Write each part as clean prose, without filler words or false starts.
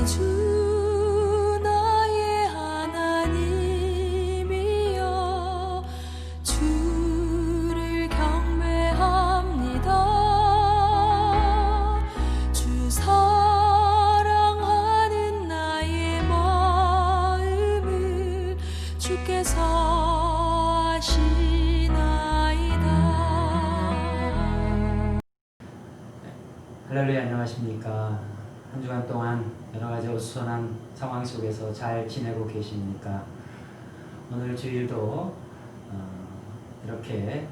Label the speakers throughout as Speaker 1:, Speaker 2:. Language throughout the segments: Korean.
Speaker 1: 주 나의 하나님이여 주를 경배합니다. 주 사랑하는 나의 마음을 주께서 아시나이다.
Speaker 2: 할렐루야, 안녕하십니까. 한 주간 동안 여러 가지 어수선한 상황 속에서 잘 지내고 계십니까? 오늘 주일도 이렇게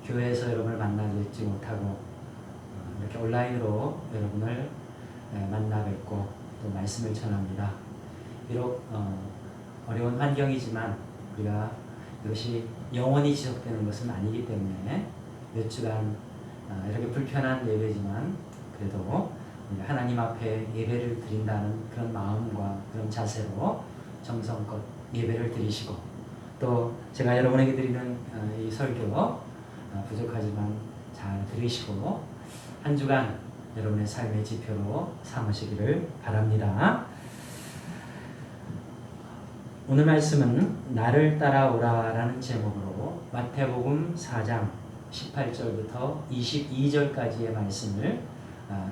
Speaker 2: 교회에서 여러분을 만나뵙지 못하고 이렇게 온라인으로 여러분을 만나 뵙고 또 말씀을 전합니다. 비록 어려운 환경이지만 우리가 이것이 영원히 지속되는 것은 아니기 때문에 몇 주간 이렇게 불편한 예배지만 그래도 하나님 앞에 예배를 드린다는 그런 마음과 그런 자세로 정성껏 예배를 드리시고, 또 제가 여러분에게 드리는 이 설교 부족하지만 잘 들으시고 한 주간 여러분의 삶의 지표로 삼으시기를 바랍니다. 오늘 말씀은 나를 따라오라 라는 제목으로 마태복음 4장 18절부터 22절까지의 말씀을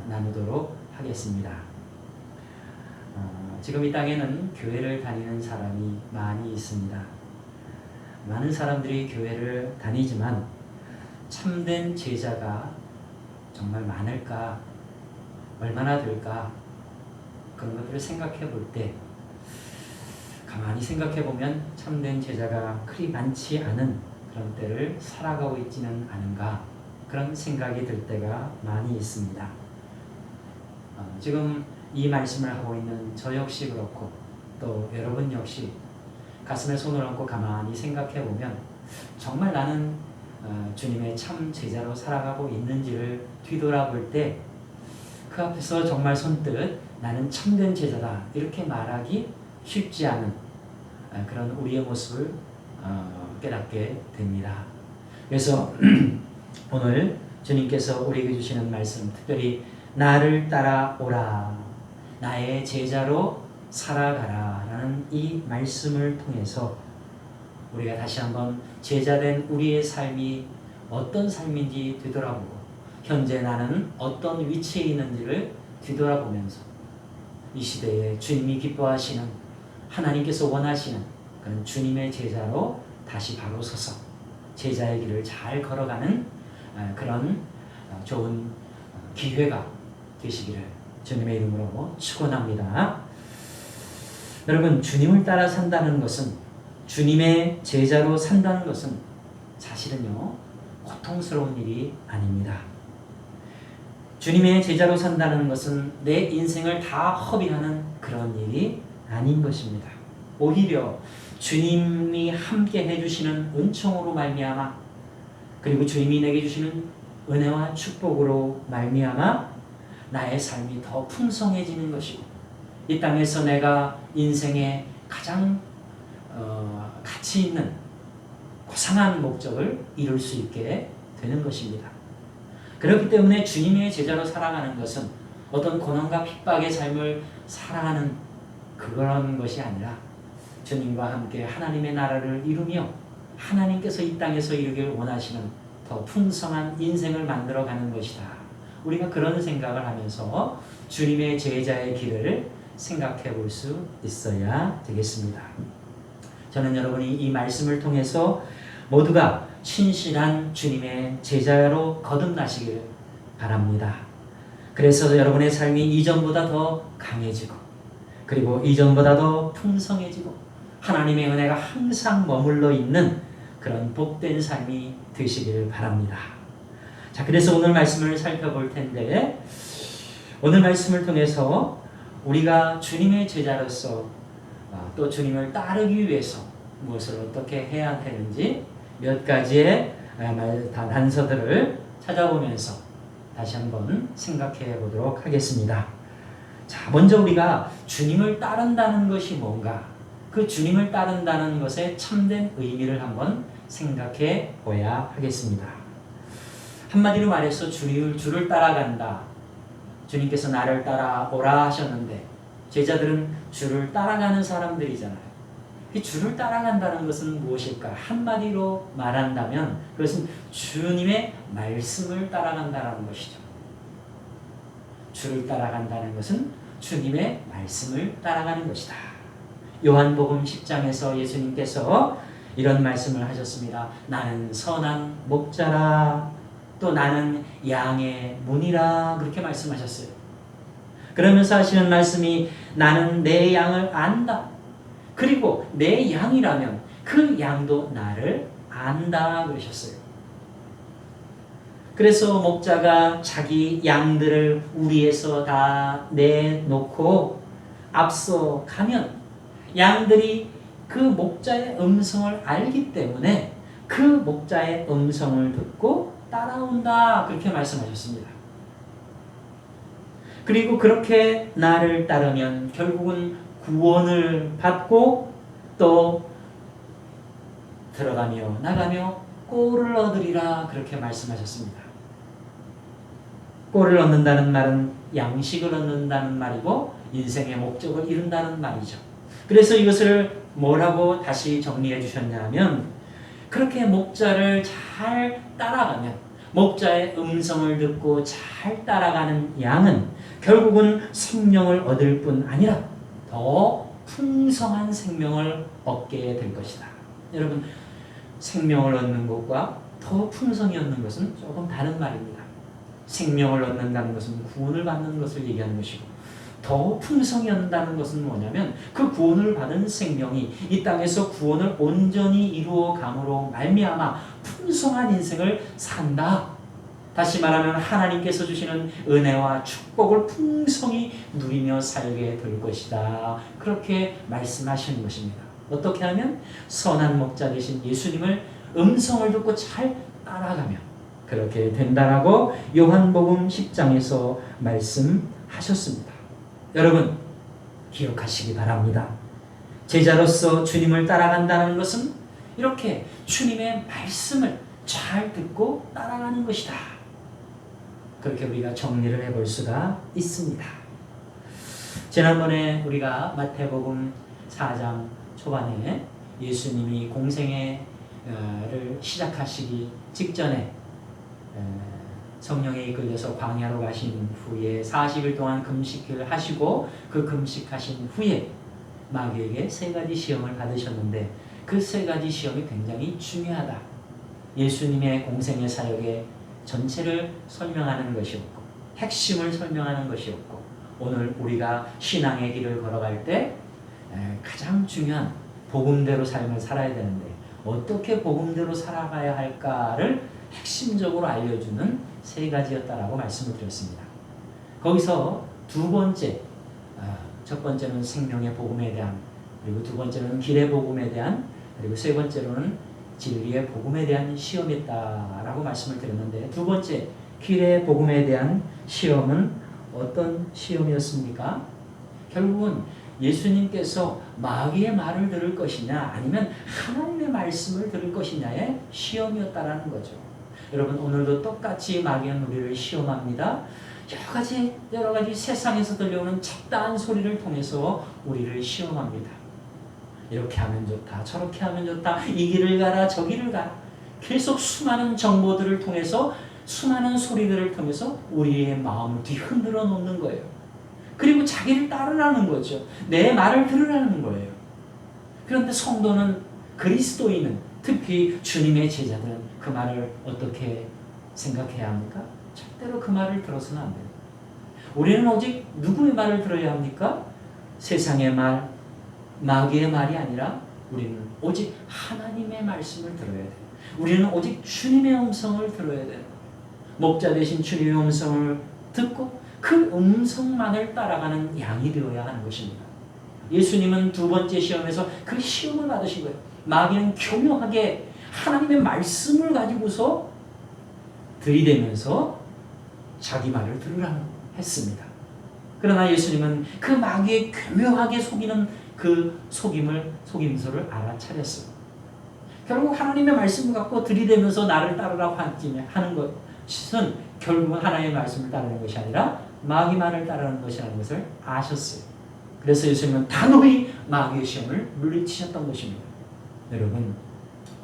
Speaker 2: 나누도록 하겠습니다. 지금 이 땅에는 교회를 다니는 사람이 많이 있습니다. 많은 사람들이 교회를 다니지만 참된 제자가 정말 많을까? 얼마나 될까? 그런 것들을 생각해 볼 때 가만히 생각해 보면 참된 제자가 그리 많지 않은 그런 때를 살아가고 있지는 않은가, 그런 생각이 들 때가 많이 있습니다. 지금 이 말씀을 하고 있는 저 역시 그렇고 또 여러분 역시 가슴에 손을 얹고 가만히 생각해 보면 정말 나는 주님의 참 제자로 살아가고 있는지를 뒤돌아볼 때 그 앞에서 정말 손뜻 나는 참된 제자다 이렇게 말하기 쉽지 않은 그런 우리의 모습을 깨닫게 됩니다. 그래서 오늘 주님께서 우리에게 주시는 말씀, 특별히 나를 따라오라, 나의 제자로 살아가라 라는 이 말씀을 통해서 우리가 다시 한번 제자된 우리의 삶이 어떤 삶인지 뒤돌아보고 현재 나는 어떤 위치에 있는지를 뒤돌아보면서 이 시대에 주님이 기뻐하시는, 하나님께서 원하시는 그런 주님의 제자로 다시 바로 서서 제자의 길을 잘 걸어가는 그런 좋은 기회가 되시기를 주님의 이름으로 축원합니다. 여러분, 주님을 따라 산다는 것은, 주님의 제자로 산다는 것은 사실은요 고통스러운 일이 아닙니다. 주님의 제자로 산다는 것은 내 인생을 다 허비하는 그런 일이 아닌 것입니다. 오히려 주님이 함께 해주시는 은총으로 말미암아, 그리고 주님이 내게 주시는 은혜와 축복으로 말미암아 나의 삶이 더 풍성해지는 것이고, 이 땅에서 내가 인생의 가장 가치 있는 고상한 목적을 이룰 수 있게 되는 것입니다. 그렇기 때문에 주님의 제자로 살아가는 것은 어떤 고난과 핍박의 삶을 살아가는 그런 것이 아니라 주님과 함께 하나님의 나라를 이루며 하나님께서 이 땅에서 이루길 원하시는 더 풍성한 인생을 만들어가는 것이다. 우리가 그런 생각을 하면서 주님의 제자의 길을 생각해 볼 수 있어야 되겠습니다. 저는 여러분이 이 말씀을 통해서 모두가 신실한 주님의 제자로 거듭나시길 바랍니다. 그래서 여러분의 삶이 이전보다 더 강해지고, 그리고 이전보다 더 풍성해지고 하나님의 은혜가 항상 머물러 있는 그런 복된 삶이 되시길 바랍니다. 자, 그래서 오늘 말씀을 살펴볼 텐데, 오늘 말씀을 통해서 우리가 주님의 제자로서 또 주님을 따르기 위해서 무엇을 어떻게 해야 되는지 몇 가지의 단서들을 찾아보면서 다시 한번 생각해 보도록 하겠습니다. 자, 먼저 우리가 주님을 따른다는 것이 뭔가, 그 주님을 따른다는 것의 참된 의미를 한번 생각해 보아야 하겠습니다. 한마디로 말해서 주를 따라간다, 주님께서 나를 따라오라 하셨는데 제자들은 주를 따라가는 사람들이잖아요. 이 주를 따라간다는 것은 무엇일까? 한마디로 말한다면 그것은 주님의 말씀을 따라간다는 것이죠. 주를 따라간다는 것은 주님의 말씀을 따라가는 것이다. 요한복음 10장에서 예수님께서 이런 말씀을 하셨습니다. 나는 선한 목자라, 또 나는 양의 문이라, 그렇게 말씀하셨어요. 그러면서 하시는 말씀이 나는 내 양을 안다. 그리고 내 양이라면 그 양도 나를 안다 그러셨어요. 그래서 목자가 자기 양들을 우리에서 다 내놓고 앞서 가면 양들이 그 목자의 음성을 알기 때문에 그 목자의 음성을 듣고 따라온다, 그렇게 말씀하셨습니다. 그리고 그렇게 나를 따르면 결국은 구원을 받고 또 들어가며 나가며 꼴을 얻으리라, 그렇게 말씀하셨습니다. 꼴을 얻는다는 말은 양식을 얻는다는 말이고 인생의 목적을 이룬다는 말이죠. 그래서 이것을 뭐라고 다시 정리해 주셨냐면, 그렇게 목자를 잘 따라가면, 목자의 음성을 듣고 잘 따라가는 양은 결국은 생명을 얻을 뿐 아니라 더 풍성한 생명을 얻게 될 것이다. 여러분, 생명을 얻는 것과 더 풍성히 얻는 것은 조금 다른 말입니다. 생명을 얻는다는 것은 구원을 받는 것을 얘기하는 것이고, 더 풍성히 얻는다는 것은 뭐냐면 그 구원을 받은 생명이 이 땅에서 구원을 온전히 이루어 감으로 말미암아 풍성한 인생을 산다. 다시 말하면 하나님께서 주시는 은혜와 축복을 풍성히 누리며 살게 될 것이다. 그렇게 말씀하시는 것입니다. 어떻게 하면? 선한 목자 되신 예수님을 음성을 듣고 잘 따라가면 그렇게 된다라고 요한복음 10장에서 말씀하셨습니다. 여러분, 기억하시기 바랍니다. 제자로서 주님을 따라간다는 것은 이렇게 주님의 말씀을 잘 듣고 따라가는 것이다. 그렇게 우리가 정리를 해볼 수가 있습니다. 지난번에 우리가 마태복음 4장 초반에 예수님이 공생애를 시작하시기 직전에 성령에 이끌려서 광야로 가신 후에 40일 동안 금식을 하시고 그 금식하신 후에 마귀에게 3가지 시험을 받으셨는데 그 3가지 시험이 굉장히 중요하다. 예수님의 공생애 사역의 전체를 설명하는 것이었고 핵심을 설명하는 것이었고, 오늘 우리가 신앙의 길을 걸어갈 때 가장 중요한 복음대로 삶을 살아야 되는데 어떻게 복음대로 살아가야 할까를 핵심적으로 알려주는 3가지였다라고 말씀을 드렸습니다. 거기서 두 번째, 첫 번째는 생명의 복음에 대한, 그리고 두 번째는 길의 복음에 대한, 그리고 세 번째로는 진리의 복음에 대한 시험이었다라고 말씀을 드렸는데, 두 번째 길의 복음에 대한 시험은 어떤 시험이었습니까? 결국은 예수님께서 마귀의 말을 들을 것이냐 아니면 하나님의 말씀을 들을 것이냐의 시험이었다라는 거죠. 여러분, 오늘도 똑같이 마귀는 우리를 시험합니다. 여러 가지 세상에서 들려오는 잡다한 소리를 통해서 우리를 시험합니다. 이렇게 하면 좋다, 저렇게 하면 좋다, 이 길을 가라, 저 길을 가라. 계속 수많은 정보들을 통해서, 수많은 소리들을 통해서 우리의 마음을 뒤흔들어 놓는 거예요. 그리고 자기를 따르라는 거죠. 내 말을 들으라는 거예요. 그런데 성도는, 그리스도인은, 특히 주님의 제자들은 그 말을 어떻게 생각해야 합니까? 절대로 그 말을 들어서는 안 돼요. 우리는 오직 누구의 말을 들어야 합니까? 세상의 말, 마귀의 말이 아니라 우리는 오직 하나님의 말씀을 들어야 돼요. 우리는 오직 주님의 음성을 들어야 돼요. 목자 되신 주님의 음성을 듣고 그 음성만을 따라가는 양이 되어야 하는 것입니다. 예수님은 두 번째 시험에서 그 시험을 받으신 거예요. 마귀는 교묘하게 하나님의 말씀을 가지고서 들이대면서 자기 말을 들으라고 했습니다. 그러나 예수님은 그 마귀의 교묘하게 속이는 그 속임수를 알아차렸어요. 결국 하나님의 말씀을 갖고 들이대면서 나를 따르라고 하는 것은 결국은 하나님의 말씀을 따르는 것이 아니라 마귀만을 따르는 것이라는 것을 아셨어요. 그래서 예수님은 단호히 마귀의 시험을 물리치셨던 것입니다. 여러분,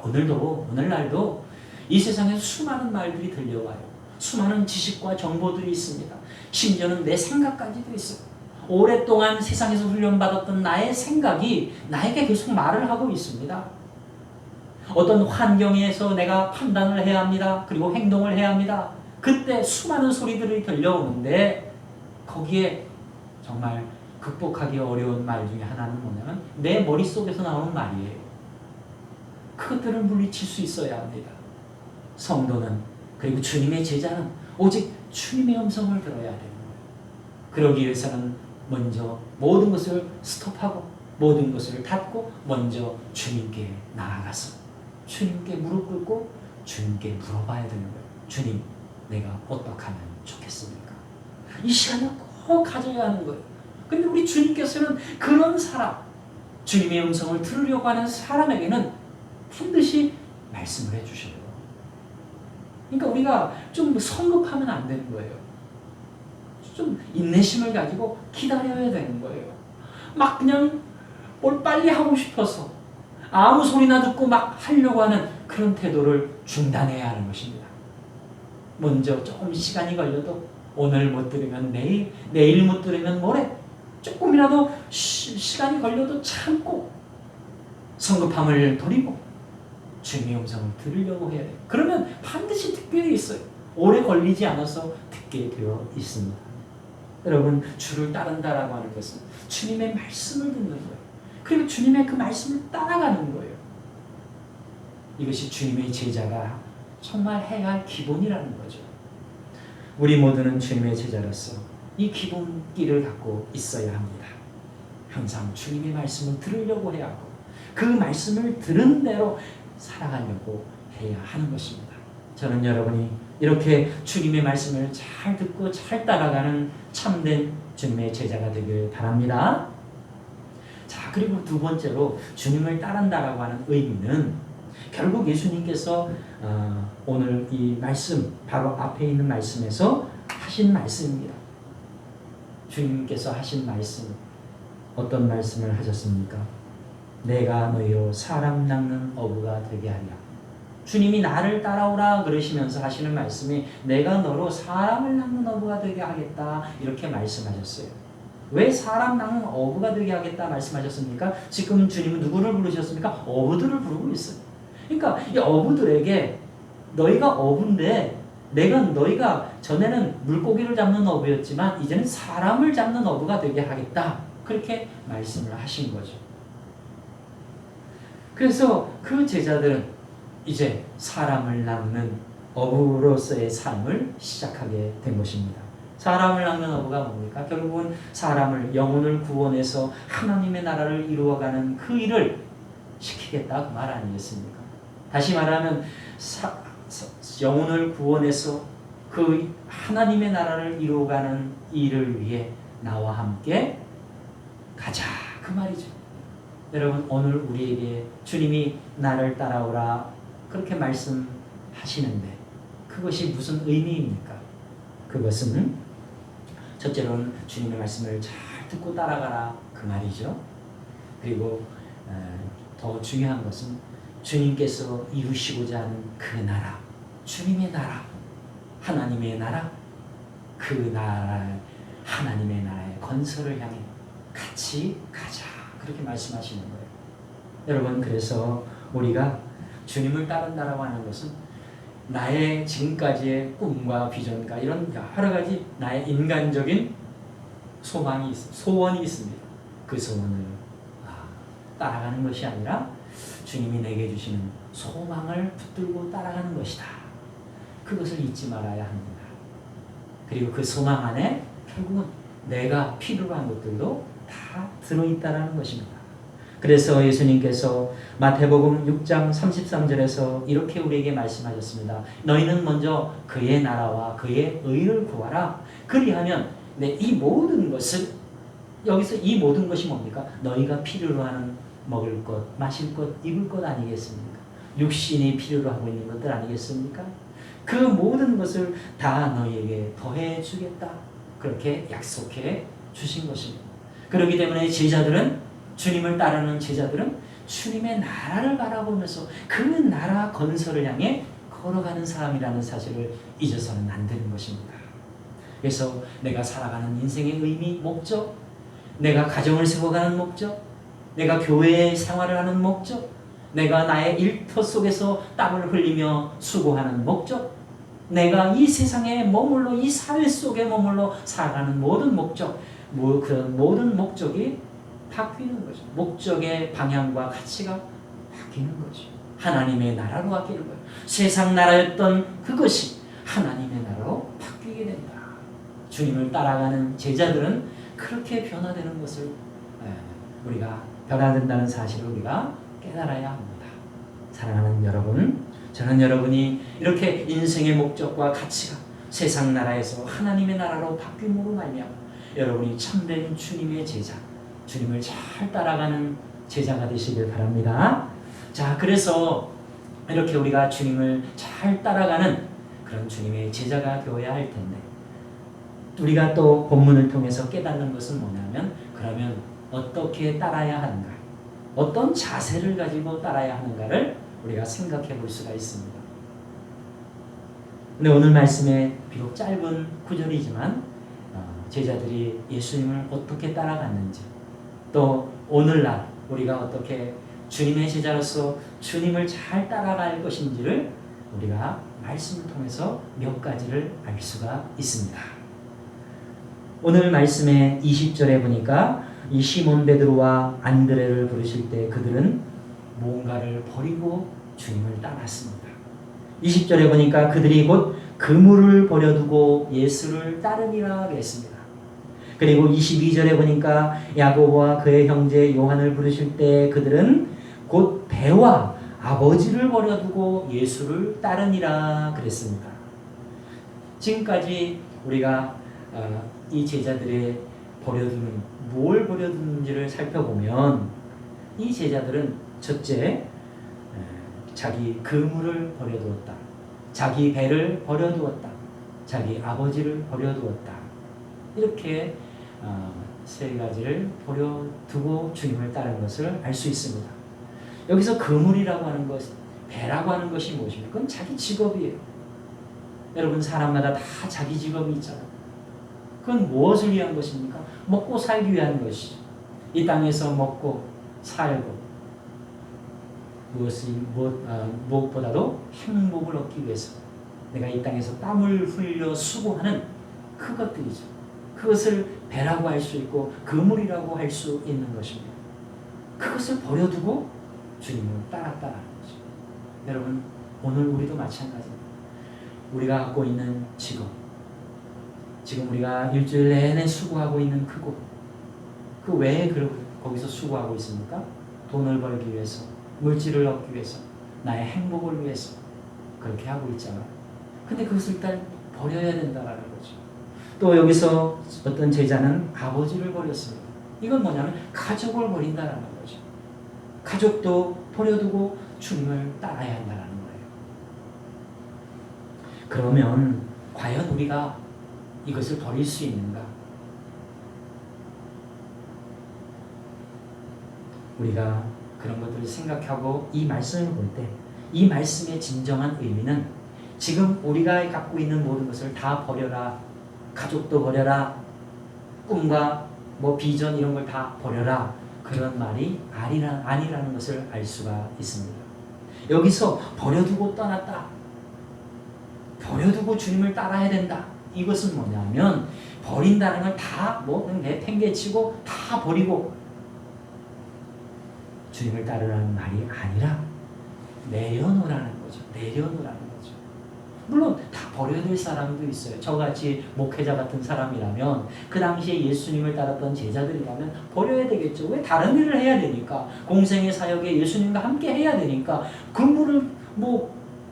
Speaker 2: 오늘날도 이 세상에 수많은 말들이 들려와요. 수많은 지식과 정보들이 있습니다. 심지어는 내 생각까지도 있어요. 오랫동안 세상에서 훈련받았던 나의 생각이 나에게 계속 말을 하고 있습니다. 어떤 환경에서 내가 판단을 해야 합니다. 그리고 행동을 해야 합니다. 그때 수많은 소리들이 들려오는데 거기에 정말 극복하기 어려운 말 중에 하나는 뭐냐면 내 머릿속에서 나오는 말이에요. 그것들을 물리칠 수 있어야 합니다. 성도는, 그리고 주님의 제자는 오직 주님의 음성을 들어야 되는 거예요. 그러기 위해서는 먼저 모든 것을 스톱하고 모든 것을 닫고 먼저 주님께 나아가서 주님께 무릎 꿇고 주님께 물어봐야 되는 거예요. 주님, 내가 어떻게 하면 좋겠습니까? 이 시간을 꼭 가져야 하는 거예요. 근데 우리 주님께서는 그런 사람, 주님의 음성을 들으려고 하는 사람에게는 반드시 말씀을 해주셔요. 그러니까 우리가 좀 성급하면 안 되는 거예요. 좀 인내심을 가지고 기다려야 되는 거예요. 막 그냥 뭘 빨리 하고 싶어서 아무 소리나 듣고 막 하려고 하는 그런 태도를 중단해야 하는 것입니다. 먼저 조금 시간이 걸려도 오늘 못 들으면 내일, 내일 못 들으면 모레, 조금이라도 시간이 걸려도 참고 성급함을 버리고 주님의 음성을 들으려고 해야 돼요. 그러면 반드시 듣게 되어 있어요. 오래 걸리지 않아서 듣게 되어 있습니다. 여러분, 주를 따른다라고 하는 것은 주님의 말씀을 듣는 거예요. 그리고 주님의 그 말씀을 따라가는 거예요. 이것이 주님의 제자가 정말 해야 할 기본이라는 거죠. 우리 모두는 주님의 제자로서 이 기본기를 갖고 있어야 합니다. 항상 주님의 말씀을 들으려고 해야 하고 그 말씀을 들은 대로 살아가려고 해야 하는 것입니다. 저는 여러분이 이렇게 주님의 말씀을 잘 듣고 잘 따라가는 참된 주님의 제자가 되길 바랍니다. 자, 그리고 두 번째로 주님을 따른다라고 하는 의미는 결국 예수님께서 오늘 이 말씀, 바로 앞에 있는 말씀에서 하신 말씀입니다. 주님께서 하신 말씀, 어떤 말씀을 하셨습니까? 내가 너희로 사람 낚는 어부가 되게 하리라. 주님이 나를 따라오라 그러시면서 하시는 말씀이 내가 너로 사람을 낚는 어부가 되게 하겠다, 이렇게 말씀하셨어요. 왜 사람 낚는 어부가 되게 하겠다 말씀하셨습니까? 지금 주님은 누구를 부르셨습니까? 어부들을 부르고 있어요. 그러니까 이 어부들에게 너희가 어부인데 너희가 전에는 물고기를 잡는 어부였지만 이제는 사람을 잡는 어부가 되게 하겠다, 그렇게 말씀을 하신 거죠. 그래서 그 제자들은 이제 사람을 낚는 어부로서의 삶을 시작하게 된 것입니다. 사람을 낚는 어부가 뭡니까? 결국은 사람을, 영혼을 구원해서 하나님의 나라를 이루어가는 그 일을 시키겠다, 그 말 아니겠습니까? 다시 말하면 영혼을 구원해서 그 하나님의 나라를 이루어가는 일을 위해 나와 함께 가자, 그 말이죠. 여러분, 오늘 우리에게 주님이 나를 따라오라 그렇게 말씀하시는데 그것이 무슨 의미입니까? 그것은 첫째로는 주님의 말씀을 잘 듣고 따라가라, 그 말이죠. 그리고 더 중요한 것은 주님께서 이루시고자 하는 그 나라, 주님의 나라, 하나님의 나라, 그 나라, 하나님의 나라의 건설을 향해 같이 가자, 그렇게 말씀하시는 거예요. 여러분, 그래서 우리가 주님을 따른다라고 하는 것은 나의 지금까지의 꿈과 비전과 이런 여러 가지 나의 인간적인 소망이 소원이 있습니다. 그 소원을 따라가는 것이 아니라 주님이 내게 주시는 소망을 붙들고 따라가는 것이다. 그것을 잊지 말아야 합니다. 그리고 그 소망 안에 결국은 내가 필요로 한 것들도 다 들어있다는 것입니다. 그래서 예수님께서 마태복음 6장 33절에서 이렇게 우리에게 말씀하셨습니다. 너희는 먼저 그의 나라와 그의 의를 구하라. 그리하면 이 모든 것을, 여기서 이 모든 것이 뭡니까? 너희가 필요로 하는 먹을 것, 마실 것, 입을 것 아니겠습니까? 육신이 필요로 하고 있는 것들 아니겠습니까? 그 모든 것을 다 너희에게 더해 주겠다. 그렇게 약속해 주신 것입니다. 그렇기 때문에 제자들은, 주님을 따르는 제자들은 주님의 나라를 바라보면서 그 나라 건설을 향해 걸어가는 사람이라는 사실을 잊어서는 안 되는 것입니다. 그래서 내가 살아가는 인생의 의미, 목적, 내가 가정을 세워가는 목적, 내가 교회 생활을 하는 목적, 내가 나의 일터 속에서 땀을 흘리며 수고하는 목적, 내가 이 세상에 머물러 이 사회 속에 머물러 살아가는 모든 목적, 그런 모든 목적이 바뀌는 거죠. 목적의 방향과 가치가 바뀌는 거죠. 하나님의 나라로 바뀌는 거예요. 세상 나라였던 그것이 하나님의 나라로 바뀌게 된다. 주님을 따라가는 제자들은 그렇게 변화되는 것을 우리가 변화된다는 사실을 우리가 깨달아야 합니다. 사랑하는 여러분, 저는 여러분이 이렇게 인생의 목적과 가치가 세상 나라에서 하나님의 나라로 바뀜으로 말미암아 여러분이 참된 주님의 제자, 주님을 잘 따라가는 제자가 되시길 바랍니다. 자, 그래서 이렇게 우리가 주님을 잘 따라가는 그런 주님의 제자가 되어야 할 텐데, 우리가 또 본문을 통해서 깨닫는 것은 뭐냐면, 그러면 어떻게 따라야 하는가, 어떤 자세를 가지고 따라야 하는가를 우리가 생각해 볼 수가 있습니다. 근데 오늘 말씀에 비록 짧은 구절이지만 제자들이 예수님을 어떻게 따라갔는지, 또 오늘날 우리가 어떻게 주님의 제자로서 주님을 잘 따라갈 것인지를 우리가 말씀을 통해서 몇 가지를 알 수가 있습니다. 오늘 말씀의 20절에 보니까 이 시몬 베드로와 안드레를 부르실 때 그들은 뭔가를 버리고 주님을 따랐습니다. 20절에 보니까 그들이 곧 그물을 버려두고 예수를 따르니라 그랬습니다. 그리고 22절에 보니까 야고보와 그의 형제 요한을 부르실 때 그들은 곧 배와 아버지를 버려두고 예수를 따르니라 그랬습니다. 지금까지 우리가 이 제자들의 뭘 버려두는지를 살펴보면, 이 제자들은 첫째, 자기 그물을 버려두었다, 자기 배를 버려두었다, 자기 아버지를 버려두었다. 이렇게 세 가지를 버려두고 주님을 따르는 것을 알 수 있습니다. 여기서 그물이라고 하는 것, 배라고 하는 것이 무엇입니까? 그건 자기 직업이에요. 여러분, 사람마다 다 자기 직업이 있잖아요. 그건 무엇을 위한 것입니까? 먹고 살기 위한 것이죠. 이 땅에서 먹고 살고 무엇보다도 행복을 얻기 위해서 내가 이 땅에서 땀을 흘려 수고하는 그것들이죠. 그것을 배라고 할 수 있고 그물이라고 할 수 있는 것입니다. 그것을 버려두고 주님을 따랐다는 거죠. 여러분, 오늘 우리도 마찬가지입니다. 우리가 갖고 있는 직업, 지금 우리가 일주일 내내 수고하고 있는 그곳, 그 왜 거기서 수고하고 있습니까? 돈을 벌기 위해서, 물질을 얻기 위해서, 나의 행복을 위해서 그렇게 하고 있잖아요. 근데 그것을 일단 버려야 된다는 거죠. 또 여기서 어떤 제자는 아버지를 버렸습니다. 이건 뭐냐면 가족을 버린다는 거죠. 가족도 버려두고 주님을 따라야 한다는 거예요. 그러면 과연 우리가 이것을 버릴 수 있는가? 우리가 그런 것들을 생각하고 이 말씀을 볼 때 이 말씀의 진정한 의미는 지금 우리가 갖고 있는 모든 것을 다 버려라, 가족도 버려라, 꿈과 비전 이런 걸 다 버려라, 그런 말이 아니라는 것을 알 수가 있습니다. 여기서 버려두고 떠났다, 버려두고 주님을 따라야 된다, 이것은 뭐냐면 버린다는 걸 다 내팽개치고 다 버리고 주님을 따르라는 말이 아니라 내려놓으라는 거죠. 내려놓으라는 거죠. 물론 다 버려야 될 사람도 있어요. 저같이 목회자 같은 사람이라면, 그 당시에 예수님을 따랐던 제자들이라면 버려야 되겠죠. 왜? 다른 일을 해야 되니까, 공생의 사역에 예수님과 함께 해야 되니까 그물을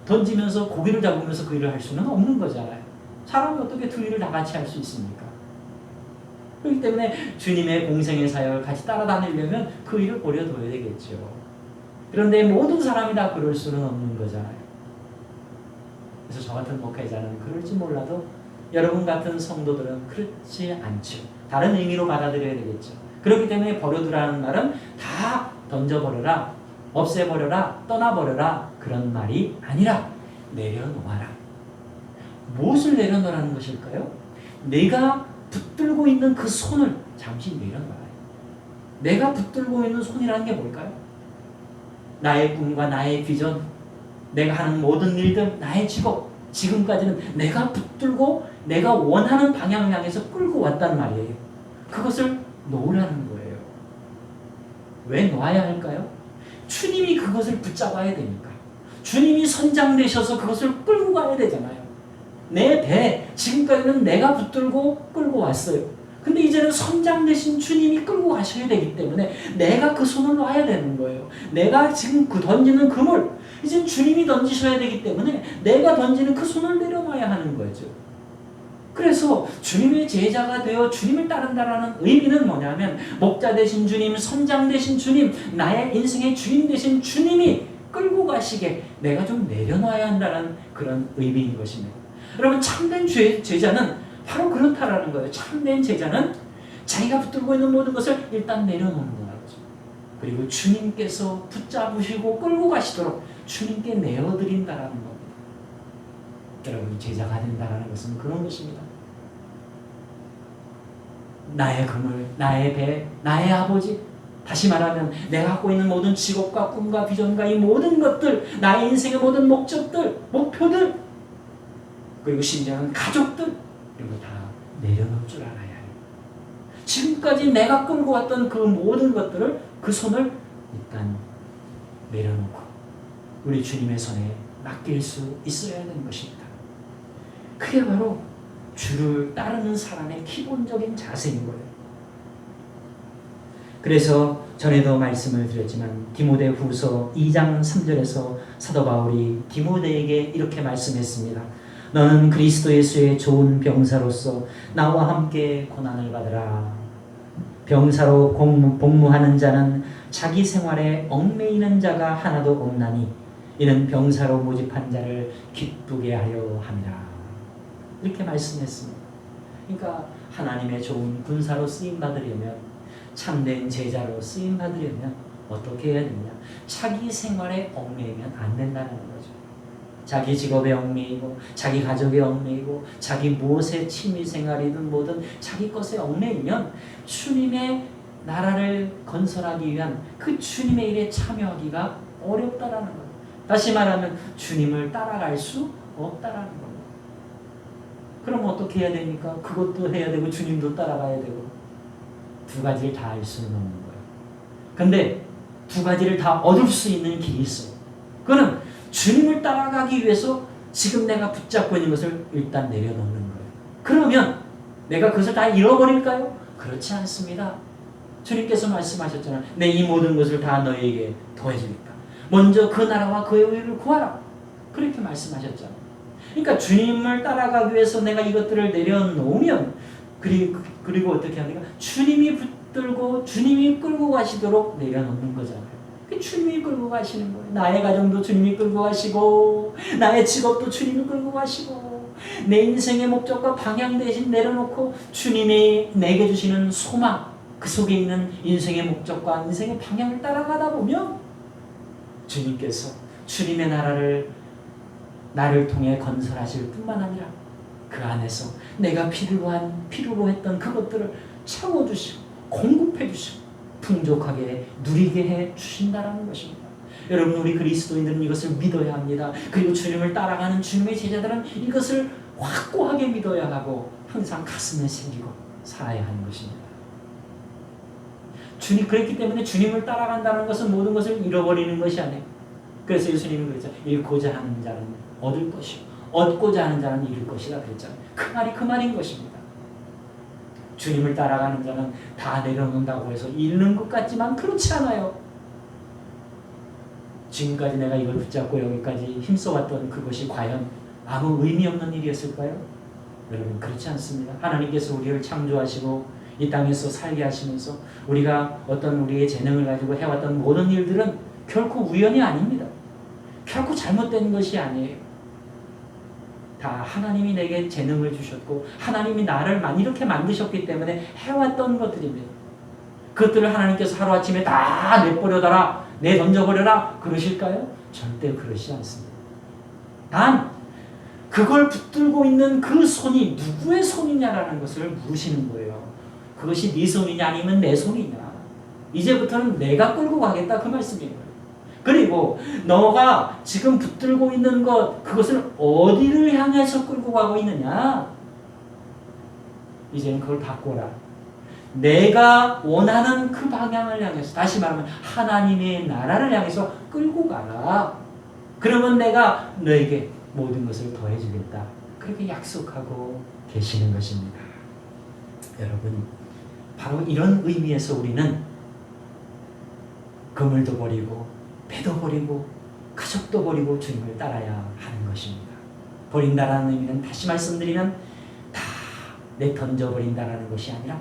Speaker 2: 던지면서 고기를 잡으면서 그 일을 할 수는 없는 거잖아요. 사람이 어떻게 두 일을 다 같이 할 수 있습니까? 그렇기 때문에 주님의 공생의 사역을 같이 따라다니려면 그 일을 버려둬야 되겠죠. 그런데 모든 사람이 다 그럴 수는 없는 거잖아요. 그래서 저 같은 목회자는 그럴지 몰라도 여러분 같은 성도들은 그렇지 않죠. 다른 의미로 받아들여야 되겠죠. 그렇기 때문에 버려두라는 말은 다 던져버려라, 없애버려라, 떠나버려라 그런 말이 아니라 내려놓아라. 무엇을 내려놓으라는 것일까요? 내가 붙들고 있는 그 손을 잠시 내려놔요. 내가 붙들고 있는 손이라는 게 뭘까요? 나의 꿈과 나의 비전, 내가 하는 모든 일들, 나의 직업, 지금까지는 내가 붙들고 내가 원하는 방향을 향해서 끌고 왔단 말이에요. 그것을 놓으라는 거예요. 왜 놓아야 할까요? 주님이 그것을 붙잡아야 되니까. 주님이 선장되셔서 그것을 끌고 가야 되잖아요. 내 배, 지금까지는 내가 붙들고 끌고 왔어요. 근데 이제는 선장 되신 주님이 끌고 가셔야 되기 때문에 내가 그 손을 놔야 되는 거예요. 내가 지금 던지는 그물, 이제 주님이 던지셔야 되기 때문에 내가 던지는 그 손을 내려놔야 하는 거죠. 그래서 주님의 제자가 되어 주님을 따른다라는 의미는 뭐냐면 목자 되신 주님, 선장 되신 주님, 나의 인생의 주인 되신 주님이 끌고 가시게 내가 좀 내려놔야 한다는 그런 의미인 것입니다. 여러분, 참된 제자는 바로 그렇다라는 거예요. 참된 제자는 자기가 붙들고 있는 모든 것을 일단 내려놓는 거죠. 그리고 주님께서 붙잡으시고 끌고 가시도록 주님께 내어드린다라는 겁니다. 여러분이 제자가 된다는 것은 그런 것입니다. 나의 그물, 나의 배, 나의 아버지, 다시 말하면 내가 갖고 있는 모든 직업과 꿈과 비전과 이 모든 것들, 나의 인생의 모든 목적들, 목표들, 그리고 심지어는 가족들, 이런 거 다 내려놓을 줄 알아야 해요. 지금까지 내가 끌고 왔던 그 모든 것들을, 그 손을 일단 내려놓고 우리 주님의 손에 맡길 수 있어야 되는 것입니다. 그게 바로 주를 따르는 사람의 기본적인 자세인 거예요. 그래서 전에도 말씀을 드렸지만 디모데후서 2장 3절에서 사도 바울이 디모데에게 이렇게 말씀했습니다. 너는 그리스도 예수의 좋은 병사로서 나와 함께 고난을 받으라. 병사로 복무하는 자는 자기 생활에 얽매이는 자가 하나도 없나니 이는 병사로 모집한 자를 기쁘게 하려 함이라. 이렇게 말씀했습니다. 그러니까 하나님의 좋은 군사로 쓰임받으려면, 참된 제자로 쓰임받으려면 어떻게 해야 되냐? 자기 생활에 얽매이면 안 된다는 거죠. 자기 직업에 얽매이고 자기 가족에 얽매이고 자기 무엇에 취미생활이든 뭐든 자기 것에 얽매이면 주님의 나라를 건설하기 위한 그 주님의 일에 참여하기가 어렵다라는 거예요. 다시 말하면 주님을 따라갈 수 없다라는 거예요. 그럼 어떻게 해야 됩니까? 그것도 해야 되고 주님도 따라가야 되고 두 가지를 다 할 수는 없는 거예요. 근데 두 가지를 다 얻을 수 있는 길이 있어요. 그거는 주님을 따라가기 위해서 지금 내가 붙잡고 있는 것을 일단 내려놓는 거예요. 그러면 내가 그것을 다 잃어버릴까요? 그렇지 않습니다. 주님께서 말씀하셨잖아요. 내 이 모든 것을 다 너에게 더해주겠다. 먼저 그 나라와 그의 의를 구하라. 그렇게 말씀하셨잖아요. 그러니까 주님을 따라가기 위해서 내가 이것들을 내려놓으면 그리고 어떻게 합니까? 주님이 붙들고 주님이 끌고 가시도록 내려놓는 거잖아요. 주님이 끌고 가시는 거예요. 나의 가정도 주님이 끌고 가시고 나의 직업도 주님이 끌고 가시고 내 인생의 목적과 방향 대신 내려놓고 주님이 내게 주시는 소망, 그 속에 있는 인생의 목적과 인생의 방향을 따라가다 보면 주님께서 주님의 나라를 나를 통해 건설하실 뿐만 아니라 그 안에서 내가 필요로 했던 그것들을 채워주시고 공급해주시고 풍족하게 누리게 해 주신다라는 것입니다. 여러분, 우리 그리스도인들은 이것을 믿어야 합니다. 그리고 주님을 따라가는 주님의 제자들은 이것을 확고하게 믿어야 하고 항상 가슴에 새기고 살아야 하는 것입니다. 그렇기 때문에 주님을 따라간다는 것은 모든 것을 잃어버리는 것이 아니에요. 그래서 예수님은 그랬잖아요. 잃고자 하는 자는 얻을 것이고 얻고자 하는 자는 잃을 것이다 그랬잖아요. 그 말이 그 말인 것입니다. 주님을 따라가는 자는 다 내려놓는다고 해서 잃는 것 같지만 그렇지 않아요. 지금까지 내가 이걸 붙잡고 여기까지 힘써왔던 그것이 과연 아무 의미 없는 일이었을까요? 여러분, 그렇지 않습니다. 하나님께서 우리를 창조하시고 이 땅에서 살게 하시면서 우리가 어떤 우리의 재능을 가지고 해왔던 모든 일들은 결코 우연이 아닙니다. 결코 잘못된 것이 아니에요. 다 하나님이 내게 재능을 주셨고 하나님이 나를 이렇게 만드셨기 때문에 해왔던 것들입니다. 그것들을 하나님께서 하루아침에 다 내버려둬라, 내던져버려라 그러실까요? 절대 그러시지 않습니다. 단 그걸 붙들고 있는 그 손이 누구의 손이냐라는 것을 물으시는 거예요. 그것이 네 손이냐 아니면 내 손이냐. 이제부터는 내가 끌고 가겠다 그 말씀이에요. 그리고 너가 지금 붙들고 있는 것, 그것을 어디를 향해서 끌고 가고 있느냐. 이제는 그걸 바꿔라. 내가 원하는 그 방향을 향해서, 다시 말하면 하나님의 나라를 향해서 끌고 가라. 그러면 내가 너에게 모든 것을 더해주겠다. 그렇게 약속하고 계시는 것입니다. 여러분, 바로 이런 의미에서 우리는 그물도 버리고 배도 버리고 가족도 버리고 주님을 따라야 하는 것입니다. 버린다라는 의미는 다시 말씀드리면 다 내던져버린다라는 것이 아니라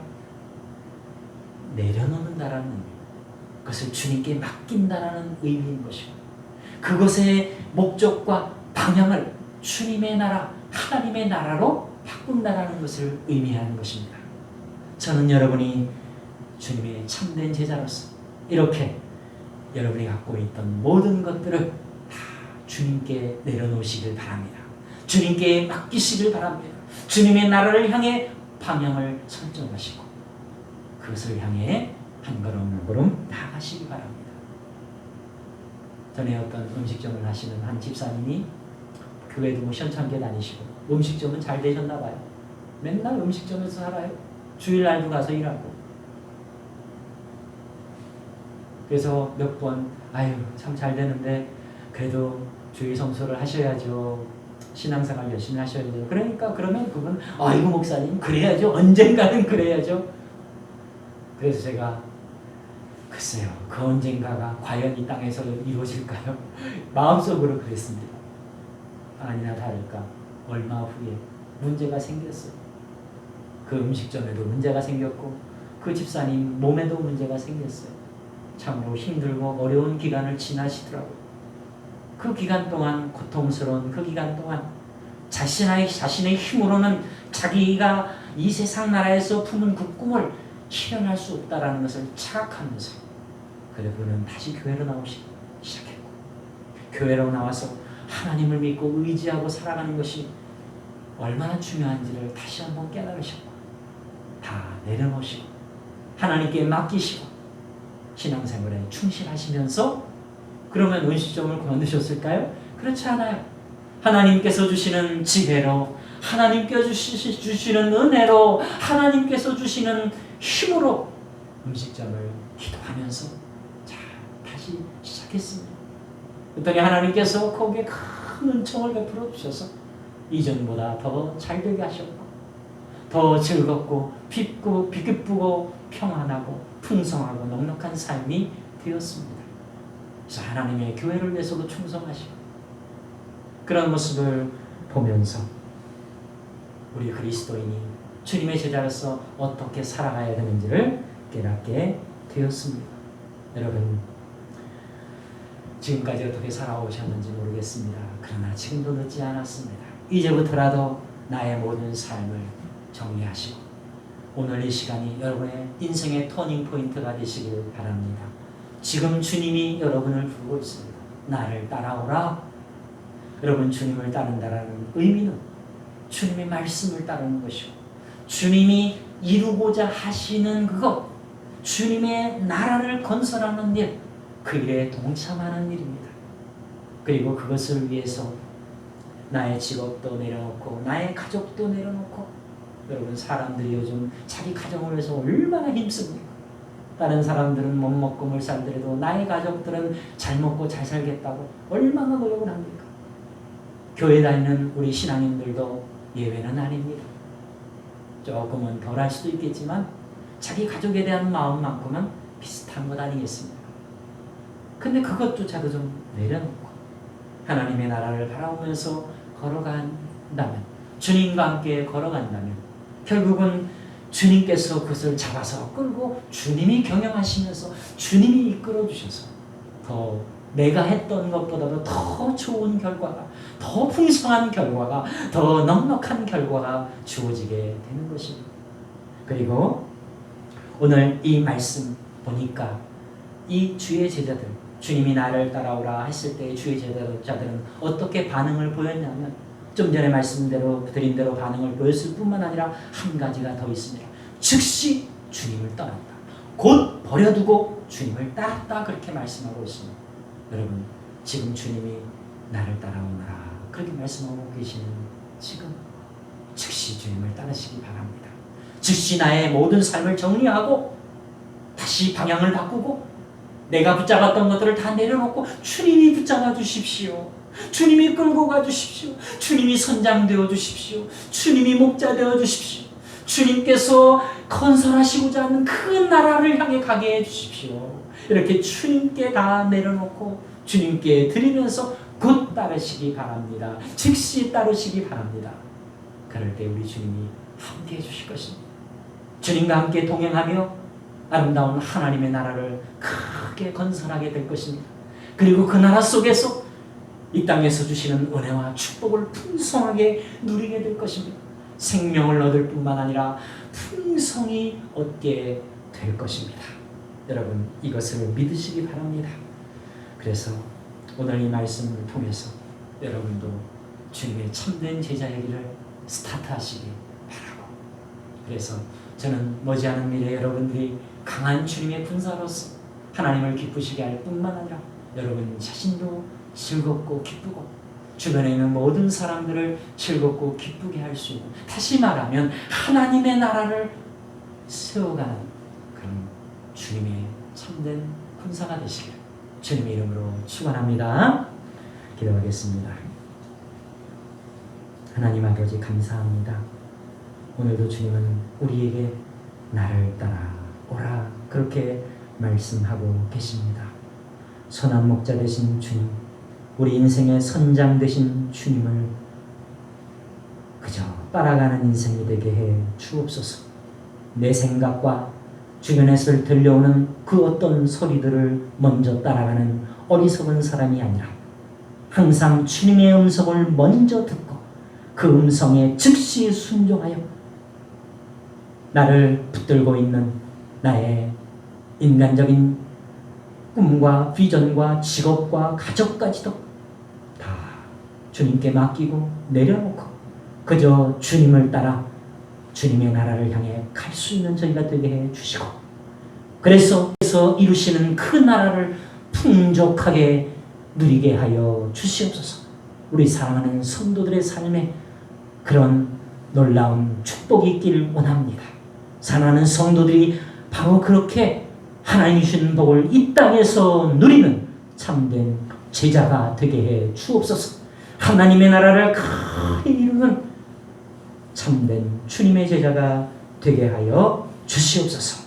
Speaker 2: 내려놓는다라는 의미, 그것을 주님께 맡긴다라는 의미인 것이고, 그것의 목적과 방향을 주님의 나라, 하나님의 나라로 바꾼다라는 것을 의미하는 것입니다. 저는 여러분이 주님의 참된 제자로서 이렇게 여러분이 갖고 있던 모든 것들을 다 주님께 내려놓으시길 바랍니다. 주님께 맡기시길 바랍니다. 주님의 나라를 향해 방향을 설정하시고 그것을 향해 한 걸음 한 걸음 나아가시기 바랍니다. 전에 어떤 음식점을 하시는 한 집사님이 교회도 현창교회 다니시고 음식점은 잘 되셨나 봐요. 맨날 음식점에서 살아요. 주일날도 가서 일하고. 그래서 몇 번 아유 참 잘 되는데 그래도 주일 성수를 하셔야죠. 신앙생활 열심히 하셔야죠. 그러니까 그러면 그분 아이고 목사님 그래야죠. 언젠가는 그래야죠. 그래서 제가 글쎄요 그 언젠가가 과연 이 땅에서 이루어질까요? 마음속으로 그랬습니다. 아니나 다를까 얼마 후에 문제가 생겼어요. 그 음식점에도 문제가 생겼고 그 집사님 몸에도 문제가 생겼어요. 참으로 힘들고 어려운 기간을 지나시더라고요. 그 기간 동안 고통스러운 그 기간 동안 자신의 힘으로는 자기가 이 세상 나라에서 품은 그 꿈을 실현할 수 없다라는 것을 자각하면서 그분은 다시 교회로 나오시기 시작했고, 교회로 나와서 하나님을 믿고 의지하고 살아가는 것이 얼마나 중요한지를 다시 한번 깨달으셨고 다 내려놓으시고 하나님께 맡기시고 신앙생활에 충실하시면서 그러면 음식점을 그만두셨을까요? 그렇지 않아요. 하나님께서 주시는 지혜로, 하나님께서 주시는 은혜로, 하나님께서 주시는 힘으로 음식점을 기도하면서 자 다시 시작했습니다. 그랬더니 하나님께서 거기에 큰 은총을 베풀어 주셔서 이전보다 더 잘되게 하셨고 더 즐겁고 기쁘고 평안하고 풍성하고 넉넉한 삶이 되었습니다. 그래서 하나님의 교회를 위해서도 충성하시고 그런 모습을 보면서 우리 그리스도인이 주님의 제자로서 어떻게 살아가야 되는지를 깨닫게 되었습니다. 여러분 지금까지 어떻게 살아오셨는지 모르겠습니다. 그러나 지금도 늦지 않았습니다. 이제부터라도 나의 모든 삶을 정리하시고 오늘 이 시간이 여러분의 인생의 터닝포인트가 되시길 바랍니다. 지금 주님이 여러분을 부르고 있습니다. 나를 따라오라. 여러분 주님을 따른다라는 의미는 주님의 말씀을 따르는 것이고 주님이 이루고자 하시는 그것, 주님의 나라를 건설하는 일, 그 일에 동참하는 일입니다. 그리고 그것을 위해서 나의 직업도 내려놓고 나의 가족도 내려놓고, 여러분 사람들이 요즘 자기 가정을 위해서 얼마나 힘씁니까? 다른 사람들은 못 먹고 물 살더라도 나의 가족들은 잘 먹고 잘 살겠다고 얼마나 노력을 합니까? 교회 다니는 우리 신앙인들도 예외는 아닙니다. 조금은 덜할 수도 있겠지만 자기 가족에 대한 마음만큼은 비슷한 것 아니겠습니까? 근데 그것조차도 좀 내려놓고 하나님의 나라를 바라보면서 걸어간다면, 주님과 함께 걸어간다면 결국은 주님께서 그것을 잡아서 끌고 주님이 경영하시면서 주님이 이끌어 주셔서 더 내가 했던 것보다도 더 좋은 결과가, 더 풍성한 결과가, 더 넉넉한 결과가 주어지게 되는 것입니다. 그리고 오늘 이 말씀 보니까 이 주의 제자들, 주님이 나를 따라오라 했을 때 주의 제자들은 어떻게 반응을 보였냐면, 좀 전에 말씀드린 대로 반응을 보였을 뿐만 아니라 한 가지가 더 있습니다. 즉시 주님을 떠났다. 곧 버려두고 주님을 따랐다. 그렇게 말씀하고 있습니다. 여러분, 지금 주님이 나를 따라오너라 그렇게 말씀하고 계시는 지금 즉시 주님을 따르시기 바랍니다. 즉시 나의 모든 삶을 정리하고 다시 방향을 바꾸고 내가 붙잡았던 것들을 다 내려놓고 주님이 붙잡아 주십시오. 주님이 끌고 가 주십시오. 주님이 선장 되어 주십시오. 주님이 목자 되어 주십시오. 주님께서 건설하시고자 하는 큰 나라를 향해 가게 해 주십시오. 이렇게 주님께 다 내려놓고 주님께 드리면서 곧 따르시기 바랍니다. 즉시 따르시기 바랍니다. 그럴 때 우리 주님이 함께 해 주실 것입니다. 주님과 함께 동행하며 아름다운 하나님의 나라를 크게 건설하게 될 것입니다. 그리고 그 나라 속에서 이 땅에서 주시는 은혜와 축복을 풍성하게 누리게 될 것입니다. 생명을 얻을 뿐만 아니라 풍성히 얻게 될 것입니다. 여러분, 이것을 믿으시기 바랍니다. 그래서 오늘 이 말씀을 통해서 여러분도 주님의 참된 제자의 길을 스타트하시기 바라고, 그래서 저는 머지않은 미래에 여러분들이 강한 주님의 군사로서 하나님을 기쁘시게 할 뿐만 아니라 여러분 자신도 즐겁고 기쁘고 주변에 있는 모든 사람들을 즐겁고 기쁘게 할 수 있는, 다시 말하면 하나님의 나라를 세워가는 그런 주님의 참된 군사가 되시길 주님의 이름으로 축원합니다. 기도하겠습니다. 하나님 아버지, 감사합니다. 오늘도 주님은 우리에게 나를 따라오라 그렇게 말씀하고 계십니다. 선한 목자 되신 주님, 우리 인생의 선장 되신 주님을 그저 따라가는 인생이 되게 해 주옵소서. 내 생각과 주변에서 들려오는 그 어떤 소리들을 먼저 따라가는 어리석은 사람이 아니라 항상 주님의 음성을 먼저 듣고 그 음성에 즉시 순종하여 나를 붙들고 있는 나의 인간적인 꿈과 비전과 직업과 가족까지도 다 주님께 맡기고 내려놓고 그저 주님을 따라 주님의 나라를 향해 갈 수 있는 저희가 되게 해 주시고, 그래서 이루시는 그 나라를 풍족하게 누리게 하여 주시옵소서. 우리 사랑하는 성도들의 삶에 그런 놀라운 축복이 있기를 원합니다. 사랑하는 성도들이 바로 그렇게 하나님이 주신 복을 이 땅에서 누리는 참된 제자가 되게 해 주옵소서. 하나님의 나라를 크게 이루는 참된 주님의 제자가 되게 하여 주시옵소서.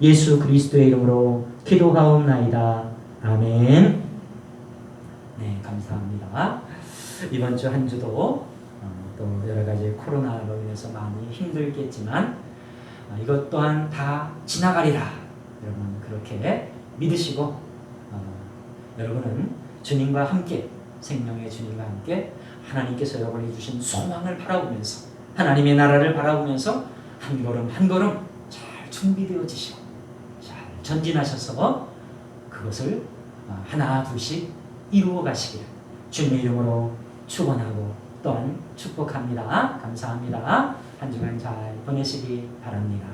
Speaker 2: 예수 그리스도의 이름으로 기도하옵나이다. 아멘. 네, 감사합니다. 이번 주 한 주도 또 여러 가지 코로나로 인해서 많이 힘들겠지만 이것 또한 다 지나가리라. 여러분 그렇게 믿으시고 여러분은 주님과 함께, 생명의 주님과 함께 하나님께서 여러분이 주신 소망을 바라보면서 하나님의 나라를 바라보면서 한 걸음 한 걸음 잘 준비되어지시고 잘 전진하셔서 그것을 하나 둘씩 이루어 가시길 주님의 이름으로 축원하고 또한 축복합니다. 감사합니다. 한 주간 잘 보내시기 바랍니다.